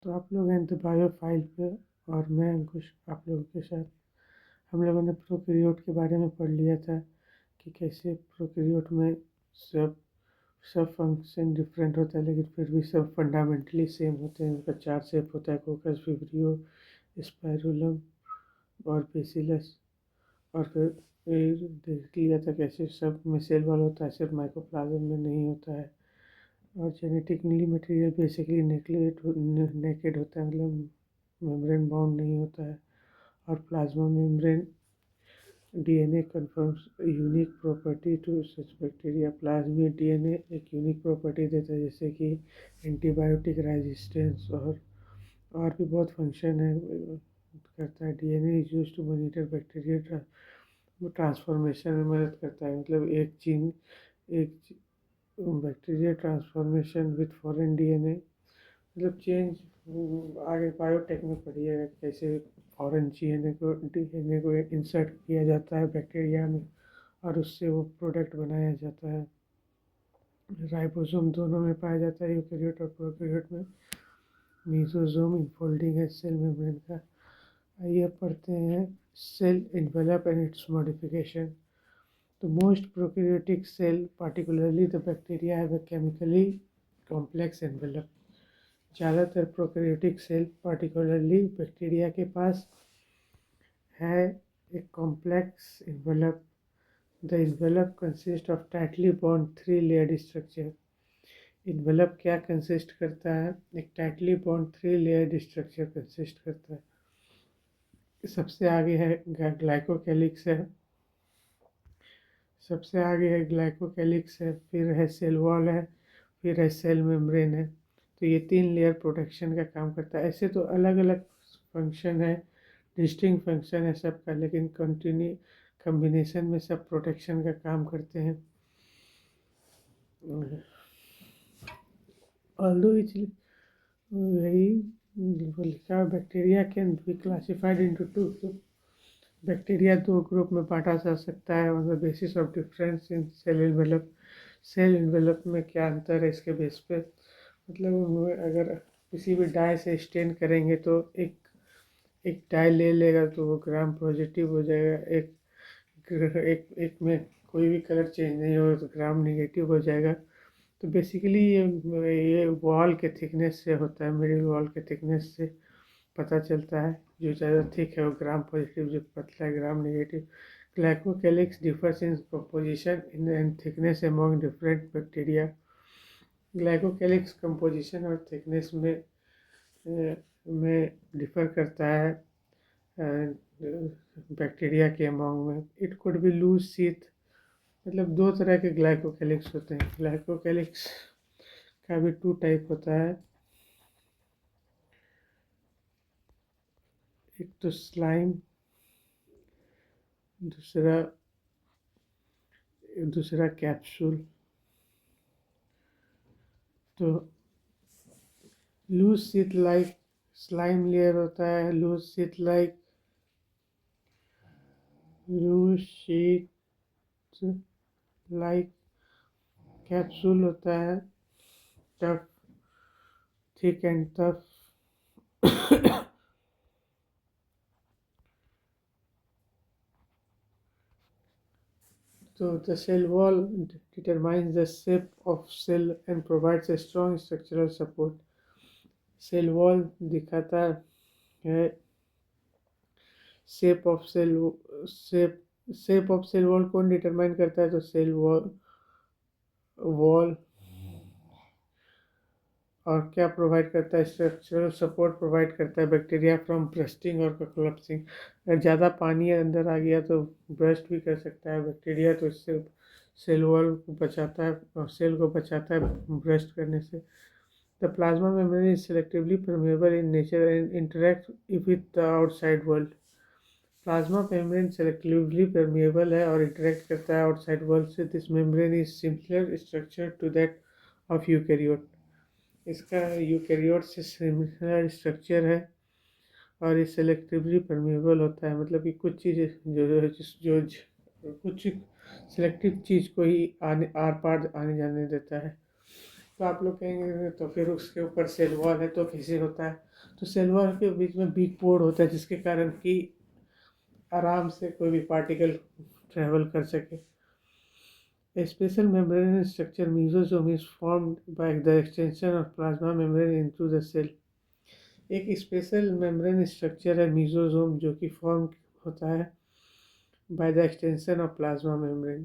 तो आप लोग हैं द बायो फाइल पे, और मैं अंकुश आप लोगों के साथ। हम लोगों ने प्रोकैरियोट के बारे में पढ़ लिया था कि कैसे प्रोकैरियोट में सब सब फंक्शन डिफरेंट होता है, लेकिन फिर भी सब फंडामेंटली सेम होते हैं। उनका 4 शेप होता है: कोकस, विब्रियो, स्पाइरुलम और बेसिलस। और फिर देख लिया था कैसे सब में सेल वॉल होता है, सिर्फ माइक्रोप्लाज्म में नहीं होता है। और जेनेटिकली मटेरियल बेसिकली नेकेड होता है, मतलब मेम्ब्रेन बाउंड नहीं होता है। और plasma membrane DNA confirms unique property to such bacteria. Plasmid DNA एक यूनिक प्रॉपर्टी देता है, जैसे कि एंटीबायोटिक रेजिस्टेंस, और भी बहुत फंक्शन है करता है। DNA is used to monitor bacteria transformation में मदद करता है, मतलब एक bacteria transformation with foreign DNA, मतलब चेंज। आगे बायोटेक में पढ़िएगा कैसे फॉरेन डीएनए को इंसर्ट किया जाता है बैक्टीरिया में, और उससे वो प्रोडक्ट बनाया जाता है। राइबोसोम दोनों में पाया जाता है, यूकेरियोट और प्रोकैरियोट में। मीसोसोम इनफोल्डिंग है सेल मेम्ब्रेन का। आइए अब पढ़ते हैं cell envelope and its modification. तो most prokaryotic cell, particularly the bacteria, have a chemically complex envelope. ज़्यादातर प्रोकैरियोटिक सेल, पार्टिकुलरली बैक्टीरिया के पास है एक complex envelope. The envelope consists of tightly bound 3-layered structure. envelope क्या consist करता है? एक tightly bound 3-layered structure consist करता है। सबसे आगे है ग्लाइकोकैलिक्स है, सबसे आगे है ग्लाइकोकैलिक्स है, फिर है सेल वॉल है, फिर है सेल मेम्ब्रेन है। तो ये 3 लेयर प्रोटेक्शन का काम करता है। ऐसे तो अलग अलग फंक्शन है, डिस्टिंक्ट फंक्शन है सबका, लेकिन कंटिन्यू कम्बिनेशन में सब प्रोटेक्शन का काम करते हैं। ऑल्दो वही लिखा, bacteria can be classified into 2 group. Bacteria 2 group में बांटा जा सकता है on the basis of difference in cell envelope. Cell envelope में क्या अंतर है इसके बेस पे, मतलब अगर किसी भी डाई से स्टेन करेंगे तो एक एक डाई ले लेगा तो वो ग्राम पॉजिटिव हो जाएगा, एक में कोई भी कलर चेंज नहीं होगा तो ग्राम निगेटिव हो जाएगा। तो बेसिकली ये वॉल के थिकनेस से होता है, मिडिल वॉल के थिकनेस से पता चलता है। जो ज़्यादा थिक है वो ग्राम पॉजिटिव, जो पतला है gram negative. Glycocalyx differs in composition in and thickness among different bacteria. Glycocalyx composition और थिकनेस में डिफर करता है बैक्टीरिया के अमॉन्ग में। It could be loose sheath, मतलब 2 तरह के ग्लाइकोकैलिक्स होते हैं। ग्लाइकोकैलिक्स का भी 2 टाइप होता है, एक तो स्लाइम, दूसरा कैप्सूल। तो loose sheath like slime layer होता है, लूज शीथ लाइक कैप्सूल होता है, tough, thick and tough. So the cell wall determines the shape of cell and provides a strong structural support. Cell wall दिखाता है shape of cell shape of cell wall कौन determine करता है? तो cell wall और क्या provide करता है? स्ट्रक्चरल सपोर्ट प्रोवाइड करता है बैक्टीरिया फ्रॉम ब्रस्टिंग और कोलैप्सिंग। अगर ज़्यादा पानी अंदर आ गया तो ब्रस्ट भी कर सकता है बैक्टीरिया, तो इससे सेल वॉल को बचाता है और सेल को बचाता है ब्रस्ट करने से। The plasma membrane is selectively permeable in nature and interacts with the outside world. Plasma membrane selectively permeable है और इंटरेक्ट करता है आउटसाइड वर्ल्ड से। This membrane is similar structure to that of eukaryote. इसका eukaryote से similar structure है और ये सेलेक्टिवली परमेबल होता है, मतलब कि कुछ चीज़ कुछ सिलेक्टिव चीज़ को ही आर पार आने जाने देता है। तो आप लोग कहेंगे तो फिर उसके ऊपर सेल वॉल है तो कैसे होता है? तो सेल वॉल के बीच में बिग पोर होता है जिसके कारण कि आराम से कोई भी पार्टिकल ट्रेवल कर सके। A special membrane structure mesosome is formed by the extension of plasma membrane into the cell। एक स्पेशल मेम्ब्रेन स्ट्रक्चर है मीजोजोम जो कि फॉर्म होता है by the extension of plasma membrane.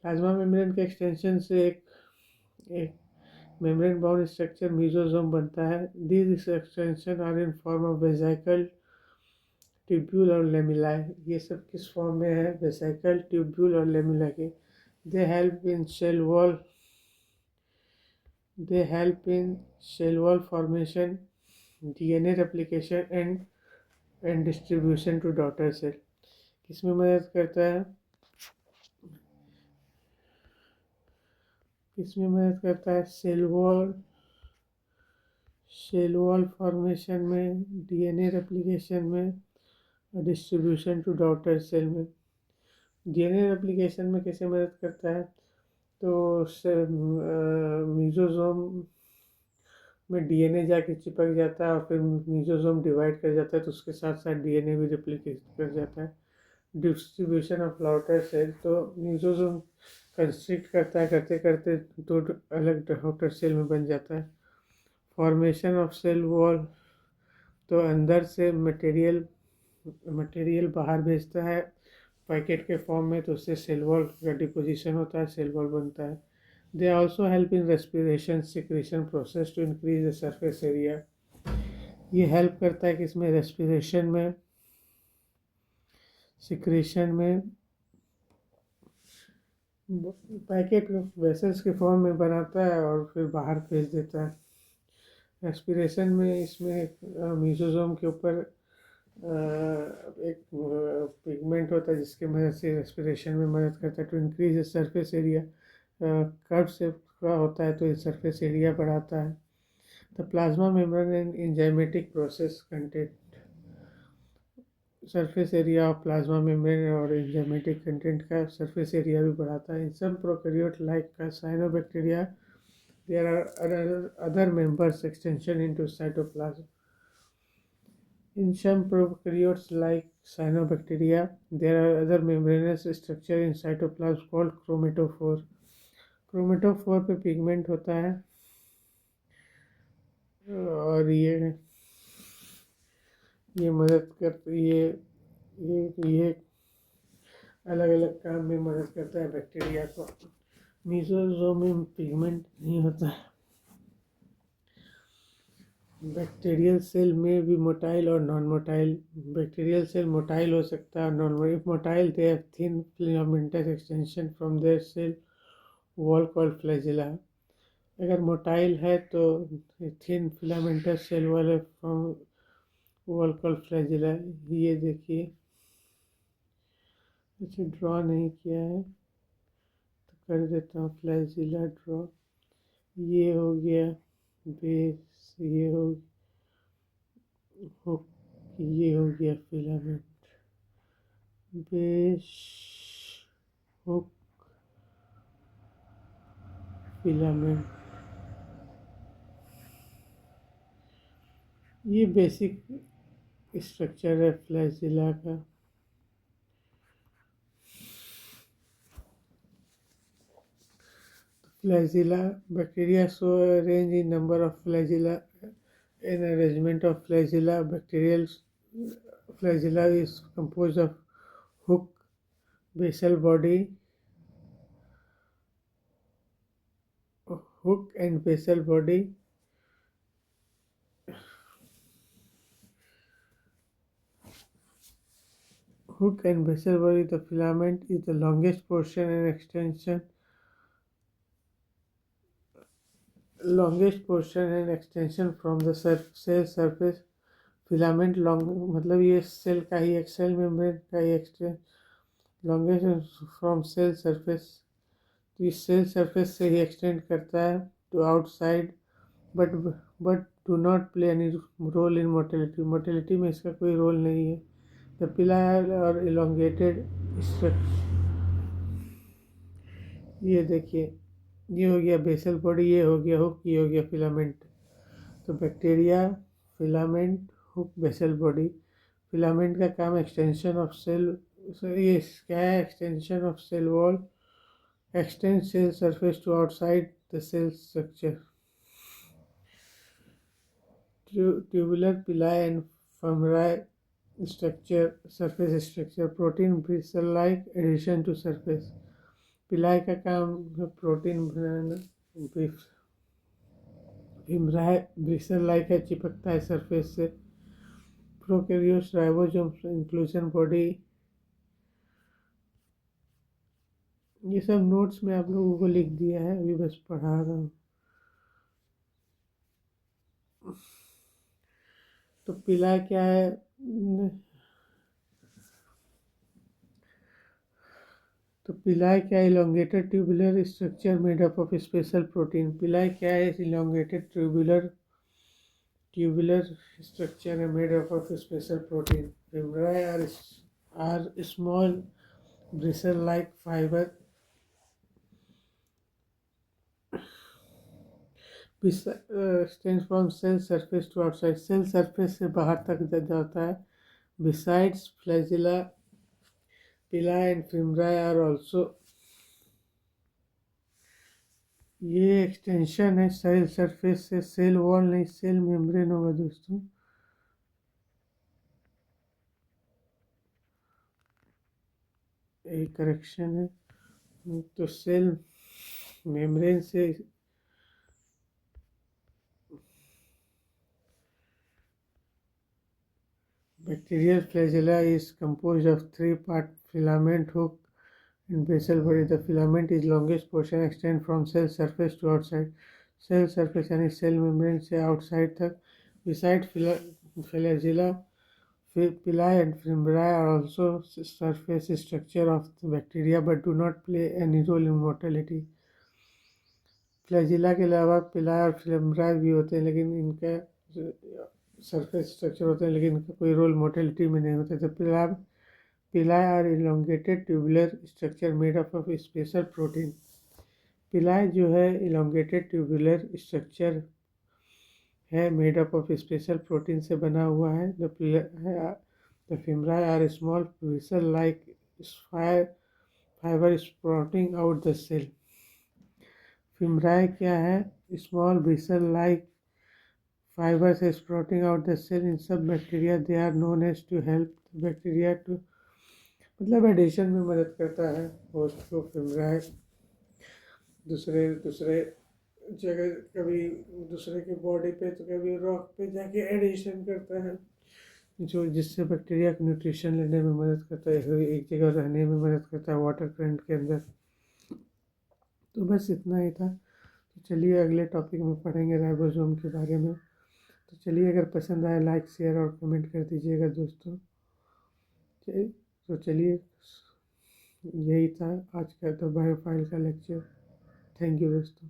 Plasma membrane के extension से एक मेम्ब्रेन बाउंड स्ट्रक्चर मीजोजोम बनता है। This extension are in form of vesicle, tubule और लेमिलाए। ये सब किस फॉर्म में है? वेसिकल, ट्यूब्यूल और लेमिला के। They help in cell wall formation, DNA replication and distribution to daughter cell। किसमें मदद करता है? किसमें मदद करता है? सेल वॉल फॉर्मेशन में, DNA रेप्लिकेशन में और डिस्ट्रीब्यूशन टू डॉटर सेल में। DNA रेप्लिकेशन में कैसे मदद करता है? तो मीजोजोम में डीएनए जाके चिपक जाता है और फिर मीजोजोम डिवाइड कर जाता है तो उसके साथ साथ डीएनए भी रेप्लिकेट कर जाता है। डिस्ट्रीब्यूशन ऑफ डॉटर सेल, तो मीजोजोम कंस्ट्रिक्ट करता है, करते करते दो अलग डॉटर सेल में बन जाता है। फॉर्मेशन ऑफ सेल वॉल, तो अंदर से मटेरियल बाहर भेजता है पैकेट के फॉर्म में, तो उससे सेल वॉल का डिपोजिशन होता है, सेल वॉल बनता है। They also help in respiration secretion process to increase the surface area. ये हेल्प करता है कि इसमें रेस्पिरेशन में, सिक्रेशन में, पैकेट वेसल्स के फॉर्म में बनाता है और फिर बाहर भेज देता है। रेस्पिरेशन में इसमें मीजोजोम के ऊपर एक पिगमेंट होता है जिसके मदद से रेस्पिरेशन में मदद करता है। To increase surface area, curve से का होता है तो ये सरफेस एरिया बढ़ाता है। The plasma membrane and enzymatic process content, surface area of plasma membrane और एंजाइमेटिक कंटेंट का सरफेस एरिया भी बढ़ाता है। In some prokaryote like cyanobacteria there are other members extension into cytoplasm. In some prokaryotes like cyanobacteria, there are other membranous structure in cytoplasm called chromatophore। Chromatophore पे pigment होता है और ये मदद कर ये अलग अलग काम में मदद करता है बैक्टीरिया को। मीजोजोम में पिगमेंट नहीं होता है। बैक्टीरियल सेल में भी मोटाइल और non motile. Bacterial cell motile हो सकता है और non motile they have thin filamentous extension from their cell wall called flagella. अगर मोटाइल है तो थिन फिलामेंटस सेल वॉल है फ्रॉम वॉल कॉल्ड फ्लैजिला। ये देखिए, अच्छा ड्रॉ नहीं किया है तो कर देता हूँ फ्लैजिला ड्रॉ। ये हो गया बेस, ये हो गया फिलामेंट, बेस, हुक, फिलामेंट। ये बेसिक स्ट्रक्चर है फ्लैजिला का। Flagella, bacteria show a range in number of flagella. An arrangement of flagella, flagella is composed of hook, basal body, hook and basal body. Hook and basal body, the filament is the longest portion and extension from the cell surface। Filament long मतलब ये cell का ही एक cell membrane का ही extend longest from cell surface, तो इस cell surface से ही एक्सटेंड करता है to outside, but do not play any role in motility. Motility में इसका कोई रोल नहीं है। द पिलार और इलोंगेटेड स्ट्रक्चर, ये देखिए ये हो गया बेसल बॉडी, ये हो गया हुक, ये हो गया फिलामेंट। तो bacteria, filament, hook, basal body. Filament का काम एक्सटेंशन ऑफ सेल, ये क्या है, extension of cell wall, extend cell surface to outside the cell structure. Tubular pili and fimbriae structure, surface structure, protein bristle like addition to surface. Pili का काम है protein बनाना, fimbriae bristle like है, चिपकता है सरफेस से। Prokaryotes, ribosomes, inclusion body. ये सब नोट्स में आप लोगों को लिख दिया है, अभी बस पढ़ा रहा हूँ। तो पिला क्या है, तो पिलाई क्या है, elongated tubular structure made up of special protein. Pili क्या है, इलोंगेटेड ट्यूबुलर स्ट्रक्चर है made up of special protein. Fimbriae are small bristle like fiber extends from cell surface to outside, cell surface से बाहर तक जाता है। Besides flagella, pili and fimbriae are also, ये extension है सेल सरफेस से, cell wall नहीं, cell membrane होगा दोस्तों। एक करेक्शन है, तो सेल मेम्ब्रेन से bacterial flagella is composed of three-part filament, hook, and basal body. The filament is longest portion, extend from cell surface to outside. Cell surface यानी cell membrane से outside तक. Beside flagella, pili and fimbriae are also surface structure of the bacteria but do not play any role in mortality. Flagella के अलावा पिलाई और फिम्ब्राई भी होते हैं, लेकिन इनका सरफेस स्ट्रक्चर होते हैं, लेकिन इनका कोई रोल मोर्टेलिटी में नहीं होता। तो pili are elongated tubular structure made up of special protein. Pili जो है इलोंगेटेड ट्यूबुलर स्ट्रक्चर है made up of special protein से बना हुआ है। The fimbriae are small bristle like fibre sprouting out the cell. Fimbriae क्या है, small bristle like fibers sprouting out the cell in some bacteria. They are known as to help the bacteria to, मतलब addition में मदद करता है host को। फिम्ब्राई दूसरे दूसरे जगह, कभी दूसरे के बॉडी पे तो कभी रॉक पे जाके एडिशन करता है, जो जिससे बैक्टीरिया को न्यूट्रिशन लेने में मदद करता है, एक जगह रहने में मदद करता है वाटर करंट के अंदर। तो बस इतना ही था। तो चलिए अगले टॉपिक में पढ़ेंगे राइबोसोम के बारे में। तो चलिए, अगर पसंद आए लाइक शेयर और कमेंट कर दीजिएगा दोस्तों। तो चलिए, यही था आज का द बायोफाइल का लेक्चर। थैंक यू दोस्तों।